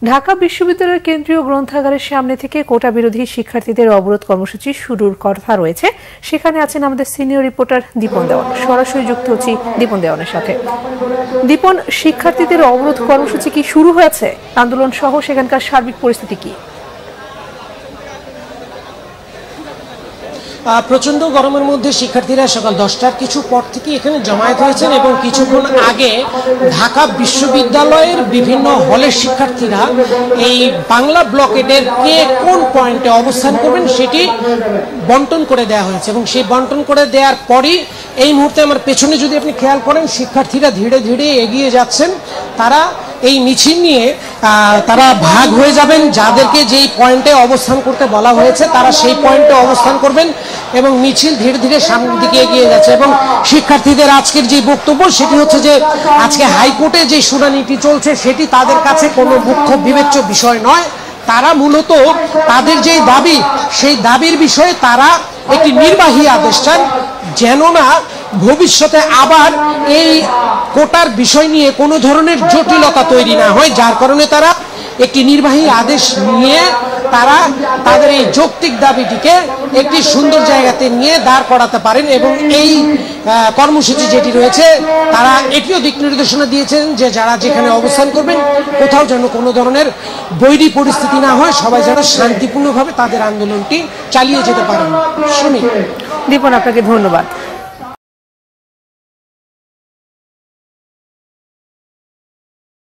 ঢাকা বিশ্ববিদ্যালয়ের কেন্দ্রীয় গ্রন্থাগারের সামনে থেকে কোটা বিরোধী শিক্ষার্থীদের অবরোধ কর্মসূচি শুরুর কথা রয়েছে। সেখানে আছেন আমাদের সিনিয়র রিপোর্টার দীপন দেওয়ান। সরাসরি যুক্ত হচ্ছি দীপন দেওয়ানের সাথে। দীপন, শিক্ষার্থীদের অবরোধ কর্মসূচি কি শুরু হয়েছে? আন্দোলন সহ সেখানকার সার্বিক পরিস্থিতি কি? প্রচন্ড গরমের মধ্যে শিক্ষার্থীরা সকাল 10টার কিছু পর থেকে এখানে জমায়েত হয়েছেন এবং কিছুক্ষণ আগে ঢাকা বিশ্ববিদ্যালয়ের বিভিন্ন হলের শিক্ষার্থীরা এই বাংলা ব্লকেটের কে কোন পয়েন্টে অবস্থান করবেন সেটি বন্টন করে দেওয়া হয়েছে এবং সেই বন্টন করে দেওয়ার পরই এই মুহূর্তে আমার পেছনে যদি আপনি খেয়াল করেন, শিক্ষার্থীরা ধীরে ধীরে এগিয়ে যাচ্ছেন। তারা এই মিছিল নিয়ে তারা ভাগ হয়ে যাবেন। যাদেরকে যেই পয়েন্টে অবস্থান করতে বলা হয়েছে তারা সেই পয়েন্টে অবস্থান করবেন এবং মিছিল ধীরে ধীরে সামনের দিকে এগিয়ে যাচ্ছে। এবং শিক্ষার্থীদের আজকের যে বক্তব্য সেটি হচ্ছে যে আজকে হাইকোর্টে যে শুনানিটি চলছে সেটি তাদের কাছে কোনো মুখ্য বিবেচ্য বিষয় নয়। তারা মূলত তাদের যে দাবি সেই দাবির বিষয়ে তারা একটি নির্বাহী আদেশ চান, যেন না ভবিষ্যতে আবার এই কোটার বিষয় নিয়ে কোনো ধরনের জটিলতা তৈরি না হয়। যার কারণে তারা একটি নির্বাহী আদেশ নিয়ে তারা তাদের এই যৌক্তিক দাবিটিকে একটি সুন্দর জায়গাতে নিয়ে দাঁড় করাতে পারেন। এবং এই কর্মসূচি যেটি রয়েছে তারা এটিও দিক নির্দেশনা দিয়েছেন যে যারা যেখানে অবস্থান করবেন কোথাও যেন কোনো ধরনের বৈরী পরিস্থিতি না হয়, সবাই যেন শান্তিপূর্ণভাবে তাদের আন্দোলনটি চালিয়ে যেতে পারেন। দীপন, আপনাকে ধন্যবাদ।